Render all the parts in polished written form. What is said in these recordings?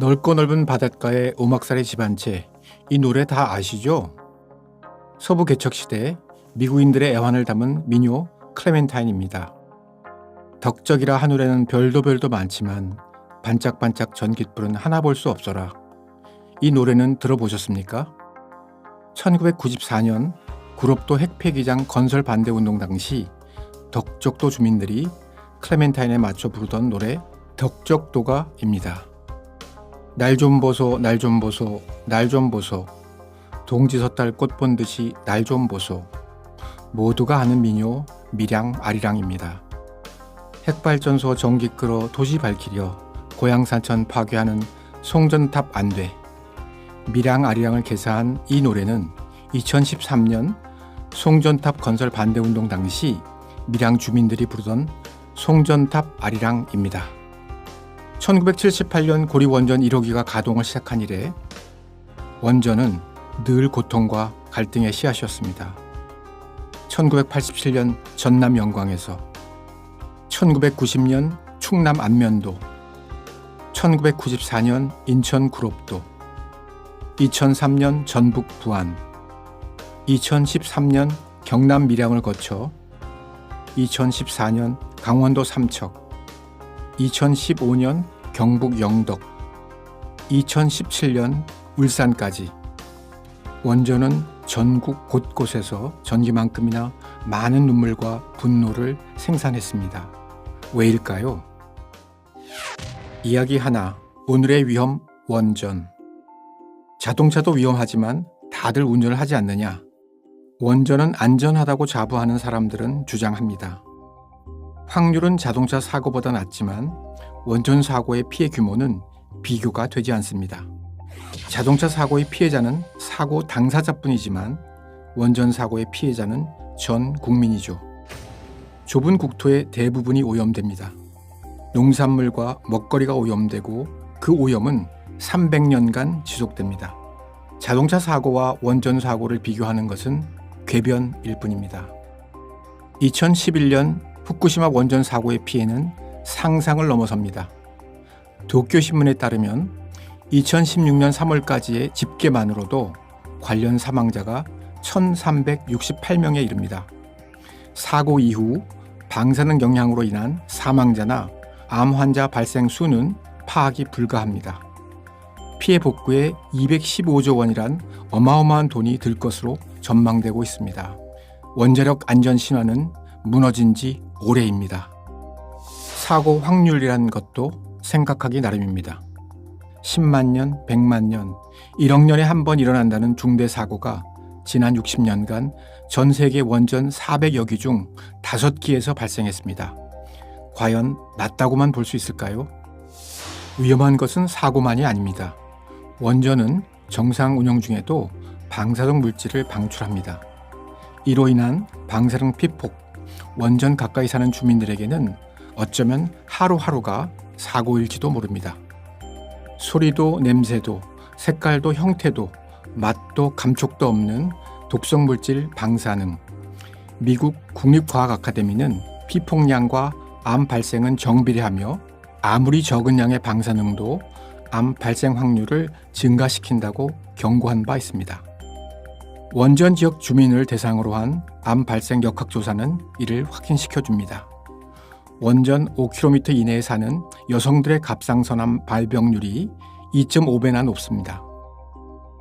넓고 넓은 바닷가에 오막살의 집 한 채. 이 노래 다 아시죠? 서부 개척시대 미국인들의 애환을 담은 민요 클레멘타인입니다. 덕적이라 하늘에는 별도 많지만 반짝반짝 전깃불은 하나 볼 수 없어라. 이 노래는 들어보셨습니까? 1994년 구롭도 핵폐기장 건설 반대 운동 당시 덕적도 주민들이 클레멘타인에 맞춰 부르던 노래 덕적도가입니다. 날 좀 보소 날 좀 보소 날 좀 보소 동지섣달 꽃 본 듯이 날 좀 보소. 모두가 아는 민요 밀양 아리랑입니다. 핵발전소 전기 끌어 도시 밝히려 고향 산천 파괴하는 송전탑 안돼. 밀양 아리랑을 개사한 이 노래는 2013년 송전탑 건설 반대 운동 당시 밀양 주민들이 부르던 송전탑 아리랑입니다. 1978년 고리 원전 1호기가 가동을 시작한 이래 원전은 늘 고통과 갈등의 씨앗이었습니다. 1987년 전남 영광에서, 1990년 충남 안면도, 1994년 인천 구롭도, 2003년 전북 부안, 2013년 경남 밀양을 거쳐 2014년 강원도 삼척, 2015년 경북 영덕, 2017년 울산까지 원전은 전국 곳곳에서 전기만큼이나 많은 눈물과 분노를 생산했습니다. 왜일까요? 이야기 하나, 오늘의 위험 원전. 자동차도 위험하지만 다들 운전을 하지 않느냐? 원전은 안전하다고 자부하는 사람들은 주장합니다. 확률은 자동차 사고보다 낮지만 원전 사고의 피해 규모는 비교가 되지 않습니다. 자동차 사고의 피해자는 사고 당사자뿐이지만 원전 사고의 피해자는 전 국민이죠. 좁은 국토의 대부분이 오염됩니다. 농산물과 먹거리가 오염되고 그 오염은 300년간 지속됩니다. 자동차 사고와 원전 사고를 비교하는 것은 궤변일 뿐입니다. 2011년 후쿠시마 원전 사고의 피해는 상상을 넘어섭니다. 도쿄신문에 따르면 2016년 3월까지의 집계만으로도 관련 사망자가 1,368명에 이릅니다. 사고 이후 방사능 영향으로 인한 사망자나 암 환자 발생 수는 파악이 불가합니다. 피해 복구에 215조 원이란 어마어마한 돈이 들 것으로 전망되고 있습니다. 원자력 안전 신화는 무너진 지 오래입니다. 사고 확률이란 것도 생각하기 나름입니다. 10만 년, 100만 년, 1억 년에 한 번 일어난다는 중대 사고가 지난 60년간 전 세계 원전 400여 기 중 5기에서 발생했습니다. 과연 낮다고만 볼 수 있을까요? 위험한 것은 사고만이 아닙니다. 원전은 정상 운영 중에도 방사성 물질을 방출합니다. 이로 인한 방사능 피폭, 원전 가까이 사는 주민들에게는 어쩌면 하루하루가 사고일지도 모릅니다. 소리도 냄새도 색깔도 형태도 맛도 감촉도 없는 독성물질 방사능. 미국 국립과학아카데미는 피폭량과 암 발생은 정비례하며 아무리 적은 양의 방사능도 암 발생 확률을 증가시킨다고 경고한 바 있습니다. 원전 지역 주민을 대상으로 한 암 발생 역학조사는 이를 확인시켜줍니다. 원전 5km 이내에 사는 여성들의 갑상선암 발병률이 2.5배나 높습니다.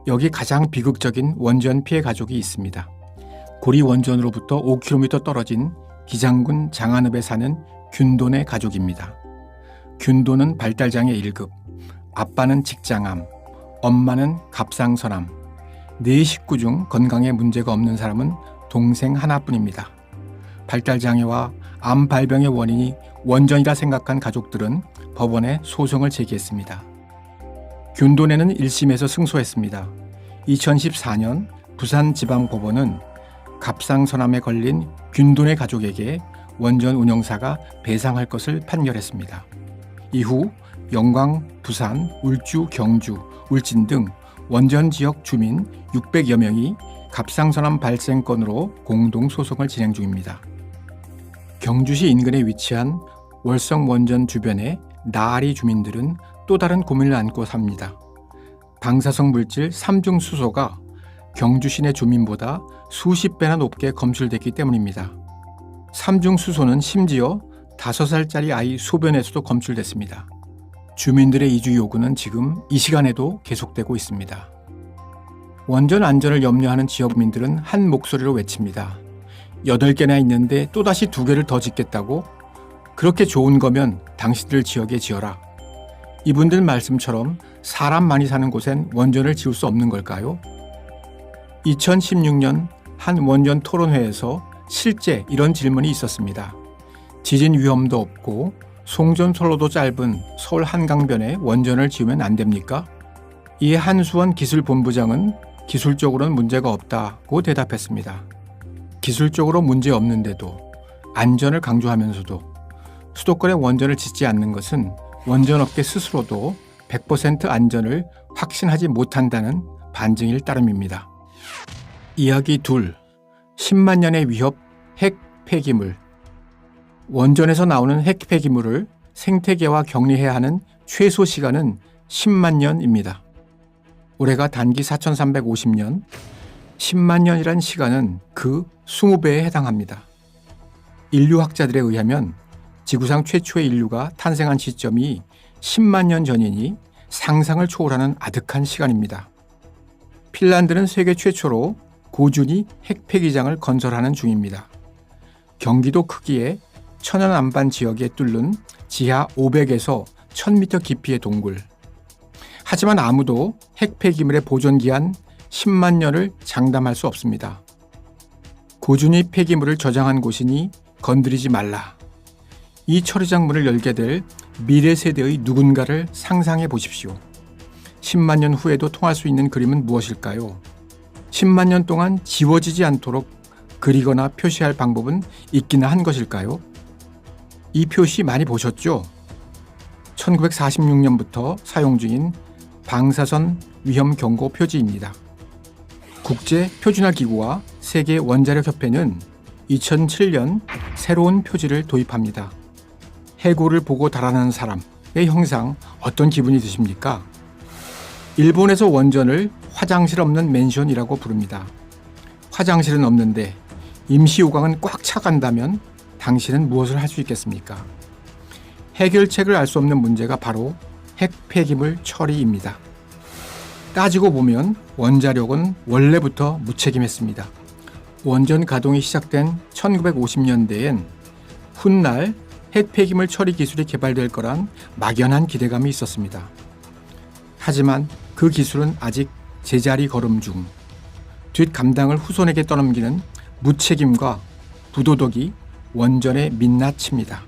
여기 가장 비극적인 원전 피해 가족이 있습니다. 고리 원전으로부터 5km 떨어진 기장군 장안읍에 사는 균돈의 가족입니다. 균돈은 발달장애 1급, 아빠는 직장암, 엄마는 갑상선암, 네 식구 중 건강에 문제가 없는 사람은 동생 하나뿐입니다. 발달장애와 암 발병의 원인이 원전이라 생각한 가족들은 법원에 소송을 제기했습니다. 균돈에는 1심에서 승소했습니다. 2014년 부산지방법원은 갑상선암에 걸린 균돈의 가족에게 원전 운영사가 배상할 것을 판결했습니다. 이후 영광, 부산, 울주, 경주, 울진 등 원전 지역 주민 600여 명이 갑상선암 발생 건으로 공동 소송을 진행 중입니다. 경주시 인근에 위치한 월성 원전 주변의 나아리 주민들은 또 다른 고민을 안고 삽니다. 방사성 물질 삼중수소가 경주 시내 주민보다 수십 배나 높게 검출됐기 때문입니다. 삼중수소는 심지어 5살짜리 아이 소변에서도 검출됐습니다. 주민들의 이주 요구는 지금 이 시간에도 계속되고 있습니다. 원전 안전을 염려하는 지역민들은 한 목소리로 외칩니다. 8개나 있는데 또다시 2개를 더 짓겠다고? 그렇게 좋은 거면 당신들 지역에 지어라. 이분들 말씀처럼 사람 많이 사는 곳엔 원전을 지을 수 없는 걸까요? 2016년 한 원전 토론회에서 실제 이런 질문이 있었습니다. 지진 위험도 없고 송전선로도 짧은 서울 한강변에 원전을 지으면 안 됩니까? 이에 한수원 기술본부장은 기술적으로는 문제가 없다고 대답했습니다. 기술적으로 문제 없는데도 안전을 강조하면서도 수도권에 원전을 짓지 않는 것은 원전업계 스스로도 100% 안전을 확신하지 못한다는 반증일 따름입니다. 이야기 2. 10만 년의 위협 핵 폐기물. 원전에서 나오는 핵 폐기물을 생태계와 격리해야 하는 최소 시간은 10만 년입니다. 올해가 단기 4350년, 10만 년이란 시간은 그 20배에 해당합니다. 인류학자들에 의하면 지구상 최초의 인류가 탄생한 시점이 10만 년 전이니 상상을 초월하는 아득한 시간입니다. 핀란드는 세계 최초로 고준위 핵폐기장을 건설하는 중입니다. 경기도 크기의 천연 안반 지역에 뚫는 지하 500에서 1000m 깊이의 동굴. 하지만 아무도 핵폐기물의 보존기한 10만 년을 장담할 수 없습니다. 고준위 폐기물을 저장한 곳이니 건드리지 말라. 이 처리장 문을 열게 될 미래 세대의 누군가를 상상해 보십시오. 10만 년 후에도 통할 수 있는 그림은 무엇일까요? 10만 년 동안 지워지지 않도록 그리거나 표시할 방법은 있기나 한 것일까요? 이 표시 많이 보셨죠? 1946년부터 사용 중인 방사선 위험 경고 표지입니다. 국제 표준화 기구와 세계 원자력 협회는 2007년 새로운 표지를 도입합니다. 해고를 보고 달아나는 사람의 형상 어떤 기분이 드십니까? 일본에서 원전을 화장실 없는 맨션이라고 부릅니다. 화장실은 없는데 임시요강은 꽉 차간다면 당신은 무엇을 할 수 있겠습니까? 해결책을 알 수 없는 문제가 바로 핵 폐기물 처리입니다. 따지고 보면 원자력은 원래부터 무책임했습니다. 원전 가동이 시작된 1950년대엔 훗날 핵 폐기물 처리 기술이 개발될 거란 막연한 기대감이 있었습니다. 하지만 그 기술은 아직 제자리 걸음 중, 뒷감당을 후손에게 떠넘기는 무책임과 부도덕이 원전에 민낯칩니다.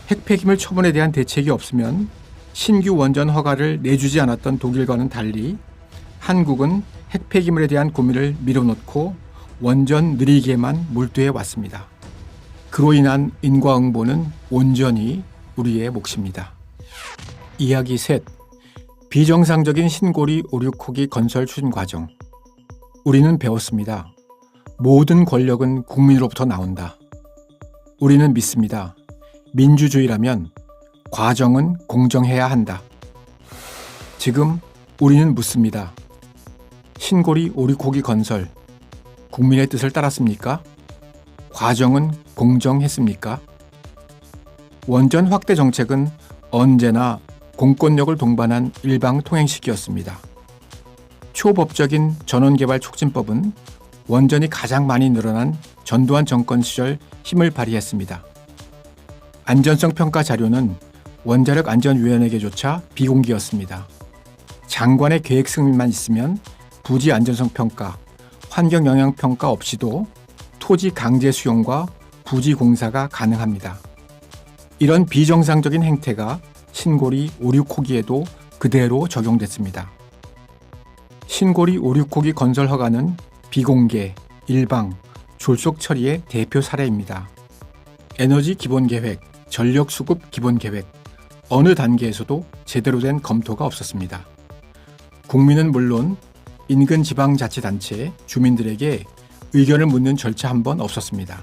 핵 폐기물 처분에 대한 대책이 없으면 신규 원전 허가를 내주지 않았던 독일과는 달리 한국은 핵 폐기물에 대한 고민을 밀어놓고 원전 느리게만 몰두해 왔습니다. 그로 인한 인과응보는 온전히 우리의 몫입니다. 이야기 셋. 비정상적인 신고리 5,6호기 건설 추진 과정. 우리는 배웠습니다. 모든 권력은 국민으로부터 나온다. 우리는 믿습니다. 민주주의라면 과정은 공정해야 한다. 지금 우리는 묻습니다. 신고리 5,6호기 건설, 국민의 뜻을 따랐습니까? 과정은 공정했습니까? 원전 확대 정책은 언제나 공권력을 동반한 일방통행식이었습니다. 초법적인 전원개발 촉진법은 원전이 가장 많이 늘어난 전두환 정권 시절 힘을 발휘했습니다. 안전성 평가 자료는 원자력 안전위원회에게조차 비공개였습니다. 장관의 계획 승인만 있으면 부지 안전성 평가, 환경 영향 평가 없이도 토지 강제 수용과 부지 공사가 가능합니다. 이런 비정상적인 행태가 신고리 5,6호기에도 그대로 적용됐습니다. 신고리 5,6호기 건설 허가는 비공개, 일방, 졸속 처리의 대표 사례입니다. 에너지 기본계획, 전력수급 기본계획, 어느 단계에서도 제대로 된 검토가 없었습니다. 국민은 물론 인근 지방자치단체, 주민들에게 의견을 묻는 절차 한 번 없었습니다.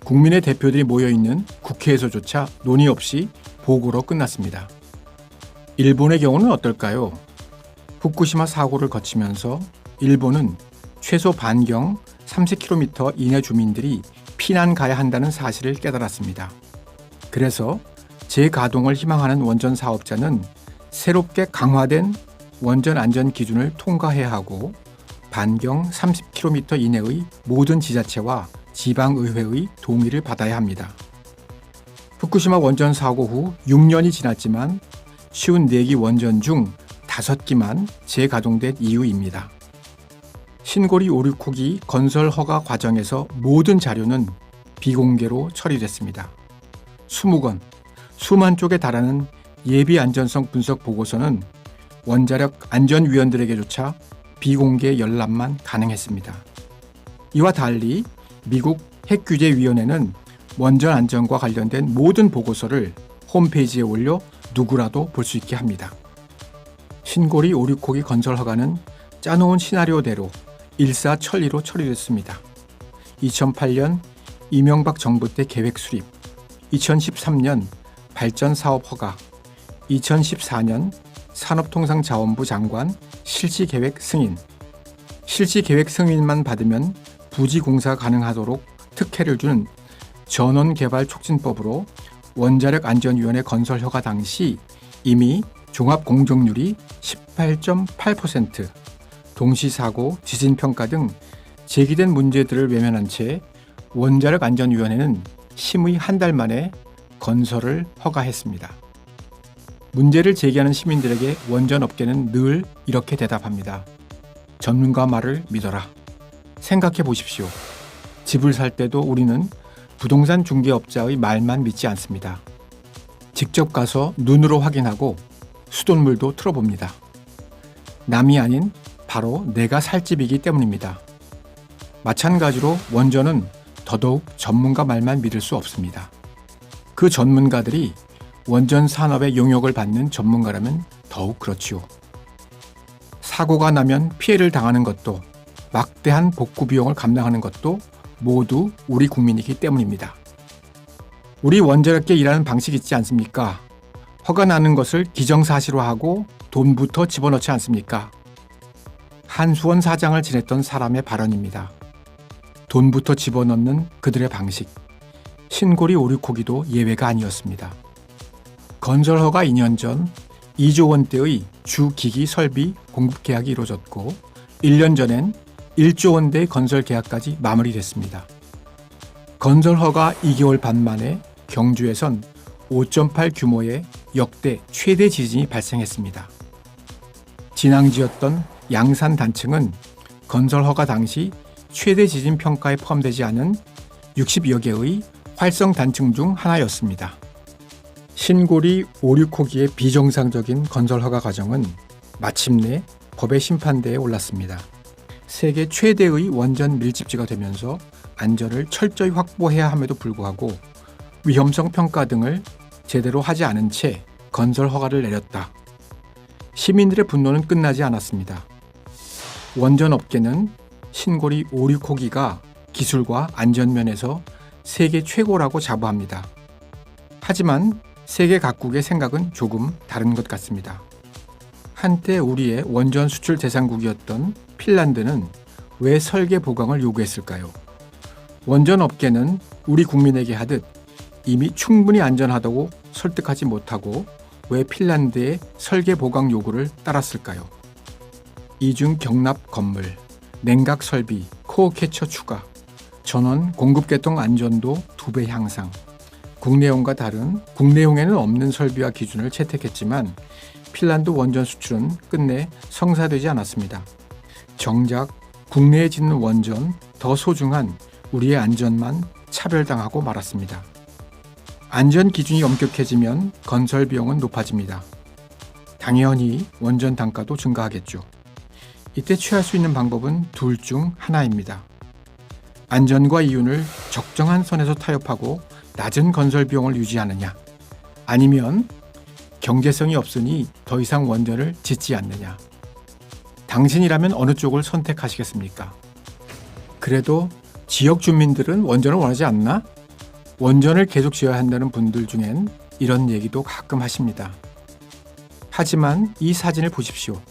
국민의 대표들이 모여있는 국회에서조차 논의 없이 보고로 끝났습니다. 일본의 경우는 어떨까요? 후쿠시마 사고를 거치면서 일본은 최소 반경 30km 이내 주민들이 피난 가야 한다는 사실을 깨달았습니다. 그래서 재가동을 희망하는 원전 사업자는 새롭게 강화된 원전 안전 기준을 통과해야 하고 반경 30km 이내의 모든 지자체와 지방의회의 동의를 받아야 합니다. 후쿠시마 원전 사고 후 6년이 지났지만 54기 원전 중 5기만 재가동된 이유입니다. 신고리 569기 건설 허가 과정에서 모든 자료는 비공개로 처리됐습니다. 20건, 수만 쪽에 달하는 예비 안전성 분석 보고서는 원자력 안전위원들에게조차 비공개 열람만 가능했습니다. 이와 달리 미국 핵규제위원회는 원전 안전과 관련된 모든 보고서를 홈페이지에 올려 누구라도 볼 수 있게 합니다. 신고리 569기 건설 허가는 짜놓은 시나리오대로 일사천리로 처리됐습니다. 2008년 이명박 정부 때 계획 수립, 2013년 발전사업 허가, 2014년 산업통상자원부 장관 실시계획 승인, 실시계획 승인만 받으면 부지공사 가능하도록 특혜를 주는 전원개발촉진법으로 원자력 안전위원회 건설 허가 당시 이미 종합공정률이 18.8%, 동시사고, 지진평가 등 제기된 문제들을 외면한 채 원자력 안전위원회는 심의 한 달 만에 건설을 허가했습니다. 문제를 제기하는 시민들에게 원전업계는 늘 이렇게 대답합니다. 전문가 말을 믿어라. 생각해 보십시오. 집을 살 때도 우리는 부동산 중개업자의 말만 믿지 않습니다. 직접 가서 눈으로 확인하고 수돗물도 틀어봅니다. 남이 아닌 바로 내가 살 집이기 때문입니다. 마찬가지로 원전은 더더욱 전문가 말만 믿을 수 없습니다. 그 전문가들이 원전 산업의 용역을 받는 전문가라면 더욱 그렇지요. 사고가 나면 피해를 당하는 것도 막대한 복구 비용을 감당하는 것도 모두 우리 국민이기 때문입니다. 우리 원자력계 일하는 방식 있지 않습니까? 허가 나는 것을 기정사실화하고 돈부터 집어넣지 않습니까? 한수원 사장을 지냈던 사람의 발언입니다. 돈부터 집어넣는 그들의 방식. 신고리 569기도 예외가 아니었습니다. 건설허가 2년 전 2조 원대의 주기기 설비 공급 계약이 이루어졌고 1년 전엔 1조 원대의 건설 계약까지 마무리됐습니다. 건설허가 2개월 반 만에 경주에선 5.8 규모의 역대 최대 지진이 발생했습니다. 진앙지였던 양산 단층은 건설허가 당시 최대 지진 평가에 포함되지 않은 60여 개의 활성 단층 중 하나였습니다. 신고리 569기의 비정상적인 건설허가 과정은 마침내 법의 심판대에 올랐습니다. 세계 최대의 원전 밀집지가 되면서 안전을 철저히 확보해야 함에도 불구하고 위험성 평가 등을 제대로 하지 않은 채 건설 허가를 내렸다. 시민들의 분노는 끝나지 않았습니다. 원전 업계는 신고리 569기가 기술과 안전면에서 세계 최고라고 자부합니다. 하지만 세계 각국의 생각은 조금 다른 것 같습니다. 한때 우리의 원전 수출 대상국이었던 핀란드는 왜 설계 보강을 요구했을까요? 원전 업계는 우리 국민에게 하듯 이미 충분히 안전하다고 설득하지 못하고 왜 핀란드의 설계 보강 요구를 따랐을까요? 이중 경납 건물, 냉각 설비, 코어 캐처 추가, 전원 공급 계통 안전도 2배 향상, 국내용과 다른 국내용에는 없는 설비와 기준을 채택했지만 핀란드 원전 수출은 끝내 성사되지 않았습니다. 정작 국내에 짓는 원전 더 소중한 우리의 안전만 차별당하고 말았습니다. 안전 기준이 엄격해지면 건설 비용은 높아집니다. 당연히 원전 단가도 증가하겠죠. 이때 취할 수 있는 방법은 둘 중 하나입니다. 안전과 이윤을 적정한 선에서 타협하고 낮은 건설 비용을 유지하느냐, 아니면 경제성이 없으니 더 이상 원전을 짓지 않느냐. 당신이라면 어느 쪽을 선택하시겠습니까? 그래도 지역 주민들은 원전을 원하지 않나? 원전을 계속 지어야 한다는 분들 중엔 이런 얘기도 가끔 하십니다. 하지만 이 사진을 보십시오.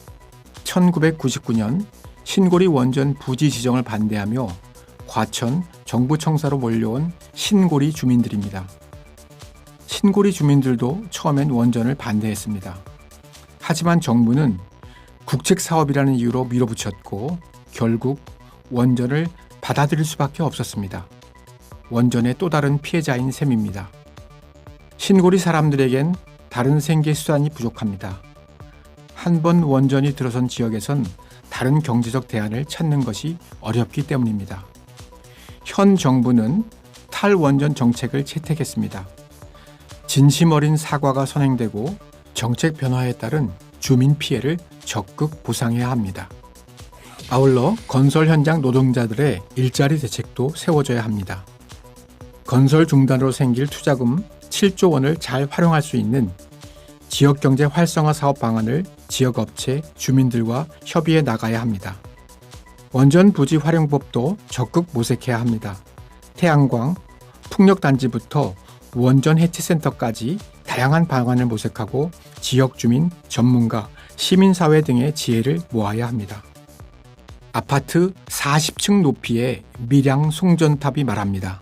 1999년 신고리 원전 부지 지정을 반대하며 과천 정부 청사로 몰려온 신고리 주민들입니다. 신고리 주민들도 처음엔 원전을 반대했습니다. 하지만 정부는 국책사업이라는 이유로 밀어붙였고 결국 원전을 받아들일 수밖에 없었습니다. 원전의 또 다른 피해자인 셈입니다. 신고리 사람들에겐 다른 생계 수단이 부족합니다. 한 번 원전이 들어선 지역에선 다른 경제적 대안을 찾는 것이 어렵기 때문입니다. 현 정부는 탈원전 정책을 채택했습니다. 진심 어린 사과가 선행되고 정책 변화에 따른 주민 피해를 적극 보상해야 합니다. 아울러 건설 현장 노동자들의 일자리 대책도 세워져야 합니다. 건설 중단으로 생길 투자금 7조 원을 잘 활용할 수 있는 지역경제 활성화 사업 방안을 지역업체, 주민들과 협의해 나가야 합니다. 원전 부지 활용법도 적극 모색해야 합니다. 태양광, 풍력단지부터 원전 해체센터까지 다양한 방안을 모색하고 지역 주민, 전문가, 시민사회 등의 지혜를 모아야 합니다. 아파트 40층 높이의 밀양 송전탑이 말합니다.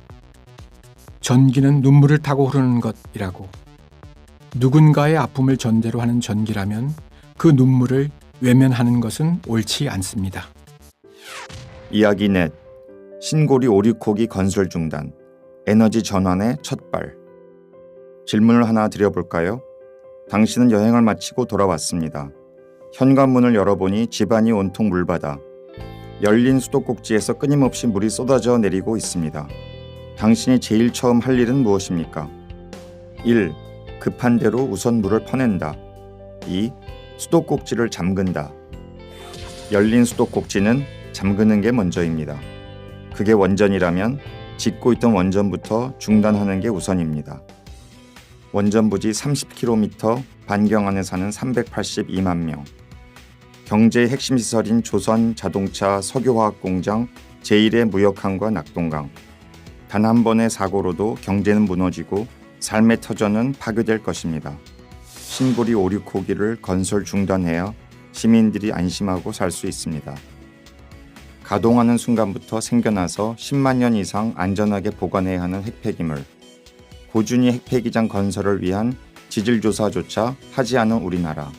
전기는 눈물을 타고 흐르는 것이라고. 누군가의 아픔을 전제로 하는 전기라면 그 눈물을 외면하는 것은 옳지 않습니다. 이야기 넷. 신고리 오리코기 건설 중단. 에너지 전환의 첫발. 질문을 하나 드려볼까요? 당신은 여행을 마치고 돌아왔습니다. 현관문을 열어보니 집안이 온통 물바다. 열린 수도꼭지에서 끊임없이 물이 쏟아져 내리고 있습니다. 당신이 제일 처음 할 일은 무엇입니까? 1. 급한 대로 우선 물을 퍼낸다. 2. 수도꼭지를 잠근다. 열린 수도꼭지는 잠그는 게 먼저입니다. 그게 원전이라면 짓고 있던 원전부터 중단하는 게 우선입니다. 원전 부지 30km 반경 안에 사는 382만 명. 경제의 핵심 시설인 조선 자동차 석유화학공장 제1의 무역항과 낙동강. 단 한 번의 사고로도 경제는 무너지고 삶의 터전은 파괴될 것입니다. 신고리 오리코기를 건설 중단해야 시민들이 안심하고 살 수 있습니다. 가동하는 순간부터 생겨나서 10만 년 이상 안전하게 보관해야 하는 핵폐기물. 꾸준히 핵폐기장 건설을 위한 지질조사조차 하지 않은 우리나라.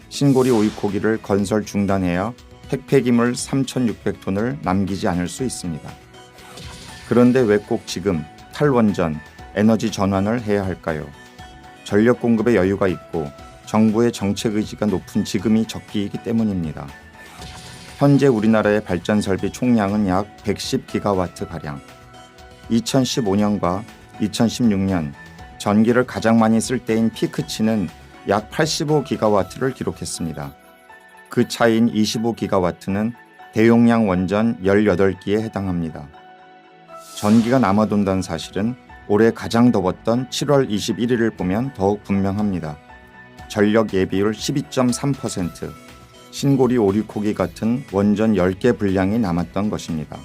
신고리 오리코기를 건설 중단해야 핵폐기물 3,600톤을 남기지 않을 수 있습니다. 그런데 왜 꼭 지금 탈원전, 에너지 전환을 해야 할까요? 전력 공급에 여유가 있고 정부의 정책 의지가 높은 지금이 적기이기 때문입니다. 현재 우리나라의 발전 설비 총량은 약 110기가와트가량. 2015년과 2016년 전기를 가장 많이 쓸 때인 피크치는 약 85기가와트를 기록했습니다. 그 차이인 25기가와트는 대용량 원전 18기에 해당합니다. 전기가 남아돈다는 사실은 올해 가장 더웠던 7월 21일을 보면 더욱 분명합니다. 전력 예비율 12.3%, 신고리 오리코기 같은 원전 10개 분량이 남았던 것입니다.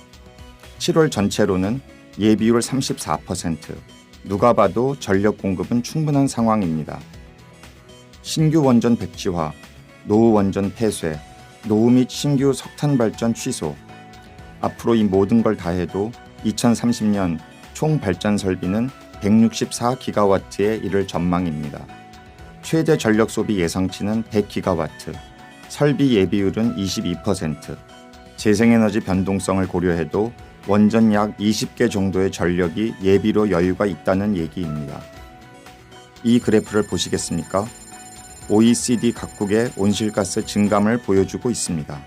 7월 전체로는 예비율 34%, 누가 봐도 전력 공급은 충분한 상황입니다. 신규 원전 백지화, 노후 원전 폐쇄, 노후 및 신규 석탄 발전 취소. 앞으로 이 모든 걸 다해도 2030년 총 발전 설비는 164기가와트에 이를 전망입니다. 최대 전력 소비 예상치는 100기가와트, 설비 예비율은 22%, 재생에너지 변동성을 고려해도 원전 약 20개 정도의 전력이 예비로 여유가 있다는 얘기입니다. 이 그래프를 보시겠습니까? OECD 각국의 온실가스 증감을 보여주고 있습니다.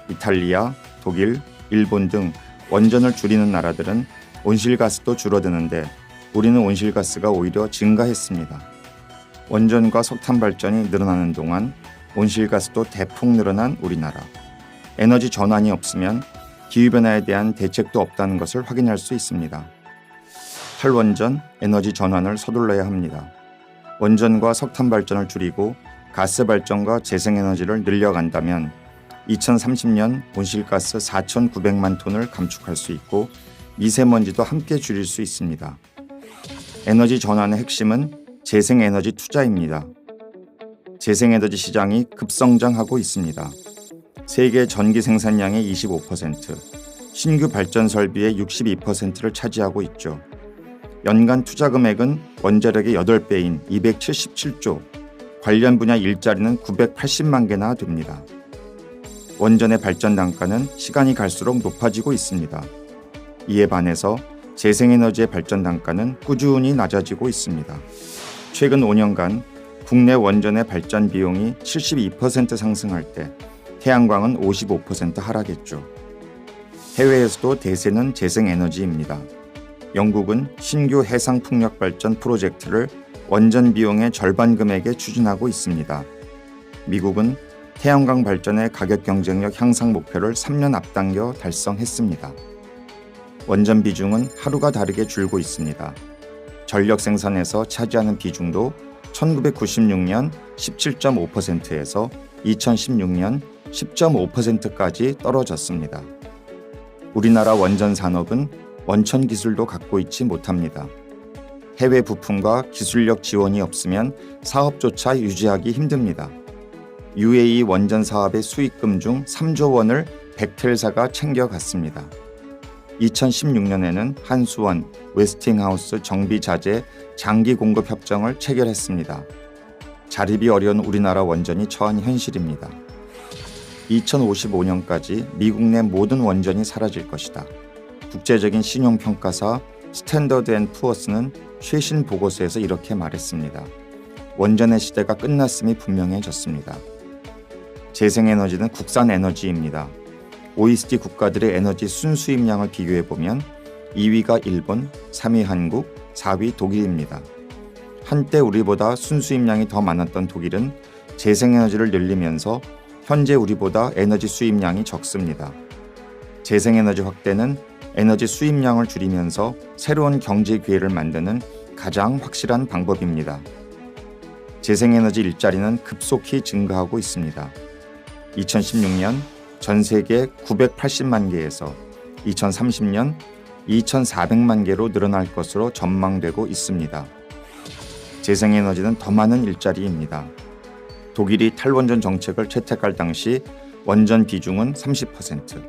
이탈리아, 독일, 일본 등 원전을 줄이는 나라들은 온실가스도 줄어드는데 우리는 온실가스가 오히려 증가했습니다. 원전과 석탄 발전이 늘어나는 동안 온실가스도 대폭 늘어난 우리나라. 에너지 전환이 없으면 기후변화에 대한 대책도 없다는 것을 확인할 수 있습니다. 탈원전, 에너지 전환을 서둘러야 합니다. 원전과 석탄 발전을 줄이고 가스 발전과 재생에너지를 늘려간다면 2030년 온실가스 4,900만 톤을 감축할 수 있고 미세먼지도 함께 줄일 수 있습니다. 에너지 전환의 핵심은 재생에너지 투자입니다. 재생에너지 시장이 급성장하고 있습니다. 세계 전기 생산량의 25%, 신규 발전 설비의 62%를 차지하고 있죠. 연간 투자 금액은 원자력의 8배인 277조, 관련 분야 일자리는 980만 개나 됩니다. 원전의 발전 단가는 시간이 갈수록 높아지고 있습니다. 이에 반해서 재생에너지의 발전 단가는 꾸준히 낮아지고 있습니다. 최근 5년간 국내 원전의 발전 비용이 72% 상승할 때 태양광은 55% 하락했죠. 해외에서도 대세는 재생에너지입니다. 영국은 신규 해상풍력 발전 프로젝트를 원전 비용의 절반 금액에 추진하고 있습니다. 미국은 태양광 발전의 가격 경쟁력 향상 목표를 3년 앞당겨 달성했습니다. 원전 비중은 하루가 다르게 줄고 있습니다. 전력 생산에서 차지하는 비중도 1996년 17.5%에서 2016년 10.5%까지 떨어졌습니다. 우리나라 원전 산업은 원천 기술도 갖고 있지 못합니다. 해외 부품과 기술력 지원이 없으면 사업조차 유지하기 힘듭니다. UAE 원전 사업의 수익금 중 3조 원을 벡텔사가 챙겨갔습니다. 2016년에는 한수원, 웨스팅하우스 정비 자재 장기 공급 협정을 체결했습니다. 자립이 어려운 우리나라 원전이 처한 현실입니다. 2055년까지 미국 내 모든 원전이 사라질 것이다. 국제적인 신용평가사 스탠더드 앤 푸어스는 최신 보고서에서 이렇게 말했습니다. 원전의 시대가 끝났음이 분명해졌습니다. 재생에너지는 국산 에너지입니다. OECD 국가들의 에너지 순수입량을 비교해보면 2위가 일본, 3위 한국, 4위 독일입니다. 한때 우리보다 순수입량이 더 많았던 독일은 재생에너지를 늘리면서 현재 우리보다 에너지 수입량이 적습니다. 재생에너지 확대는 에너지 수입량을 줄이면서 새로운 경제 기회를 만드는 가장 확실한 방법입니다. 재생에너지 일자리는 급속히 증가하고 있습니다. 2016년 전 세계 980만 개에서 2030년 2,400만 개로 늘어날 것으로 전망되고 있습니다. 재생에너지는 더 많은 일자리입니다. 독일이 탈원전 정책을 채택할 당시 원전 비중은 30%,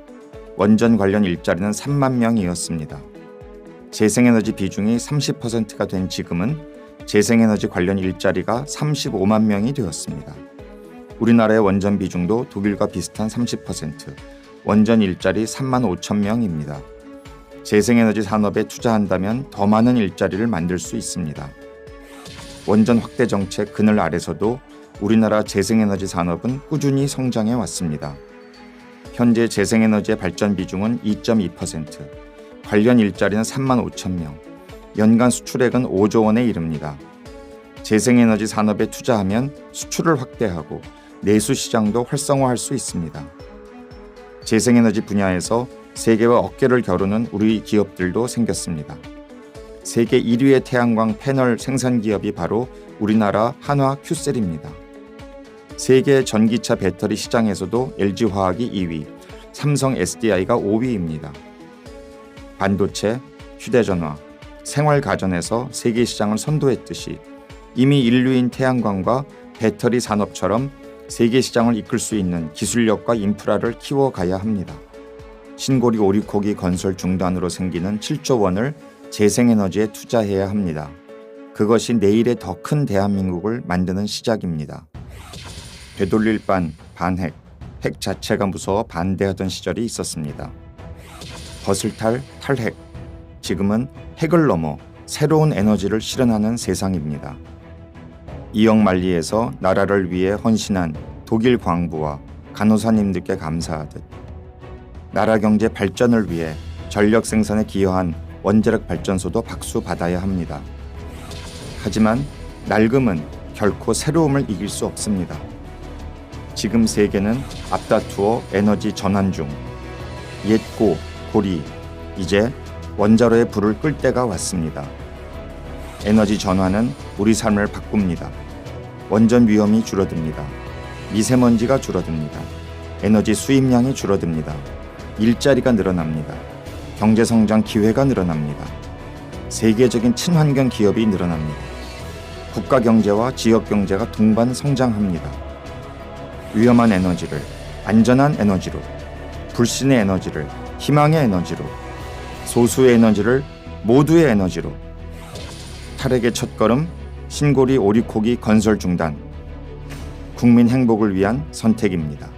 원전 관련 일자리는 3만 명이었습니다. 재생에너지 비중이 30%가 된 지금은 재생에너지 관련 일자리가 35만 명이 되었습니다. 우리나라의 원전 비중도 독일과 비슷한 30%, 원전 일자리 3만 5천 명입니다. 재생에너지 산업에 투자한다면 더 많은 일자리를 만들 수 있습니다. 원전 확대 정책 그늘 아래서도 우리나라 재생에너지 산업은 꾸준히 성장해 왔습니다. 현재 재생에너지의 발전 비중은 2.2%, 관련 일자리는 3만 5천 명, 연간 수출액은 5조 원에 이릅니다. 재생에너지 산업에 투자하면 수출을 확대하고 내수 시장도 활성화할 수 있습니다. 재생에너지 분야에서 세계와 어깨를 겨루는 우리 기업들도 생겼습니다. 세계 1위의 태양광 패널 생산 기업이 바로 우리나라 한화 큐셀입니다. 세계 전기차 배터리 시장에서도 LG화학이 2위, 삼성 SDI가 5위입니다. 반도체, 휴대전화, 생활가전에서 세계 시장을 선도했듯이 이미 인류인 태양광과 배터리 산업처럼 세계 시장을 이끌 수 있는 기술력과 인프라를 키워가야 합니다. 신고리 오리코기 건설 중단으로 생기는 7조 원을 재생에너지에 투자해야 합니다. 그것이 내일의 더 큰 대한민국을 만드는 시작입니다. 되돌릴 반핵, 핵 자체가 무서워 반대하던 시절이 있었습니다. 버슬탈 탈핵, 지금은 핵을 넘어 새로운 에너지를 실현하는 세상입니다. 이역만리에서 나라를 위해 헌신한 독일 광부와 간호사님들께 감사하듯 나라 경제 발전을 위해 전력 생산에 기여한 원자력 발전소도 박수 받아야 합니다. 하지만 낡음은 결코 새로움을 이길 수 없습니다. 지금 세계는 앞다투어 에너지 전환 중. 옛고, 고리, 이제 원자로의 불을 끌 때가 왔습니다. 에너지 전환은 우리 삶을 바꿉니다. 원전 위험이 줄어듭니다. 미세먼지가 줄어듭니다. 에너지 수입량이 줄어듭니다. 일자리가 늘어납니다. 경제성장 기회가 늘어납니다. 세계적인 친환경 기업이 늘어납니다. 국가 경제와 지역 경제가 동반 성장합니다. 위험한 에너지를 안전한 에너지로, 불신의 에너지를 희망의 에너지로, 소수의 에너지를 모두의 에너지로. 탈핵의 첫걸음 신고리 오리코기 건설 중단. 국민 행복을 위한 선택입니다.